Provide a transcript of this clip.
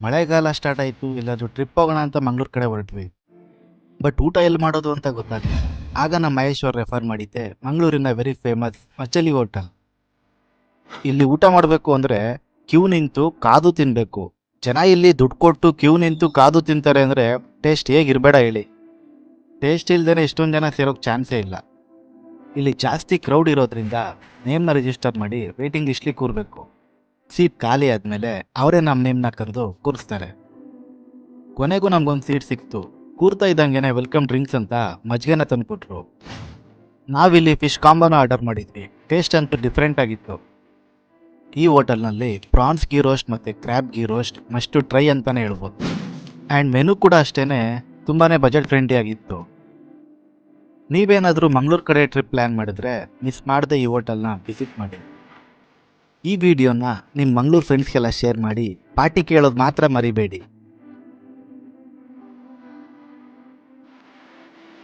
ಮಳೆಗಾಲ ಸ್ಟಾರ್ಟ್ ಆಯಿತು, ಎಲ್ಲಾದರೂ ಟ್ರಿಪ್ ಹೋಗೋಣ ಅಂತ ಮಂಗ್ಳೂರು ಕಡೆ ಹೊರಟ್ವಿ. ಬಟ್ ಊಟ ಎಲ್ಲಿ ಮಾಡೋದು ಅಂತ ಗೊತ್ತಾಗಲಿಲ್ಲ. ಆಗ ನಮ್ಮ ಮಹೇಶ್ವರ್ ರೆಫರ್ ಮಾಡಿದ್ದೆ ಮಂಗಳೂರಿನ ವೆರಿ ಫೇಮಸ್ ಮಚಲಿ ಹೋಟೆಲ್. ಇಲ್ಲಿ ಊಟ ಮಾಡಬೇಕು ಅಂದರೆ ಕ್ಯೂ ನಿಂತು ಕಾದು ತಿನ್ನಬೇಕು. ಜನ ಇಲ್ಲಿ ದುಡ್ಡು ಕೊಟ್ಟು ಕ್ಯೂ ನಿಂತು ಕಾದು ತಿಂತಾರೆ ಅಂದರೆ ಟೇಸ್ಟ್ ಹೇಗಿರಬೇಡ ಹೇಳಿ. ಟೇಸ್ಟ್ ಇಲ್ದೇ ಇಷ್ಟೊಂದು ಜನ ಸೇರೋಕ್ಕೆ ಚಾನ್ಸೇ ಇಲ್ಲ. ಇಲ್ಲಿ ಜಾಸ್ತಿ ಕ್ರೌಡ್ ಇರೋದ್ರಿಂದ ನೇಮ್ನ ರಿಜಿಸ್ಟರ್ ಮಾಡಿ ವೇಟಿಂಗ್ ಲಿಸ್ಟ್ಲಿ ಕೂರಬೇಕು. ಸೀಟ್ ಖಾಲಿ ಆದಮೇಲೆ ಅವರೇ ನಮ್ಮ ನೇಮ್ನ ಕರೆದು ಕೂರಿಸ್ತಾರೆ. ಕೊನೆಗೂ ನಮ್ಗೊಂದು ಸೀಟ್ ಸಿಕ್ತು. ಕೂರ್ತಾ ಇದ್ದಂಗೆನೆ ವೆಲ್ಕಮ್ ಡ್ರಿಂಕ್ಸ್ ಅಂತ ಮಜ್ಜಿಗೆನ ತಂದುಕೊಟ್ರು. ನಾವಿಲ್ಲಿ ಫಿಶ್ ಕಾಂಬೋನ ಆರ್ಡರ್ ಮಾಡಿದ್ವಿ. ಟೇಸ್ಟ್ ಅಂತೂ ಡಿಫ್ರೆಂಟ್ ಆಗಿತ್ತು. ಈ ಹೋಟೆಲ್ನಲ್ಲಿ ಪ್ರಾನ್ಸ್ ಗೀ ರೋಸ್ಟ್ ಮತ್ತು crab ghee roast must try ಅಂತಲೇ ಹೇಳ್ಬೋದು. ಆ್ಯಂಡ್ ಮೆನು ಕೂಡ ಅಷ್ಟೇ ತುಂಬಾ ಬಜೆಟ್ ಫ್ರೆಂಡ್ಲಿ ಆಗಿತ್ತು. ನೀವೇನಾದರೂ ಮಂಗಳೂರು ಕಡೆ ಟ್ರಿಪ್ ಪ್ಲ್ಯಾನ್ ಮಾಡಿದ್ರೆ ಮಿಸ್ ಮಾಡದೆ ಈ ಹೋಟೆಲ್ನ ವಿಸಿಟ್ ಮಾಡಿ. ಈ ವಿಡಿಯೋನ ನಿಮ್ಮ ಮಂಗಳೂರು ಫ್ರೆಂಡ್ಸ್ಗೆಲ್ಲ ಶೇರ್ ಮಾಡಿ. ಪಾರ್ಟಿ ಕೇಳೋದು ಮಾತ್ರ ಮರಿಬೇಡಿ.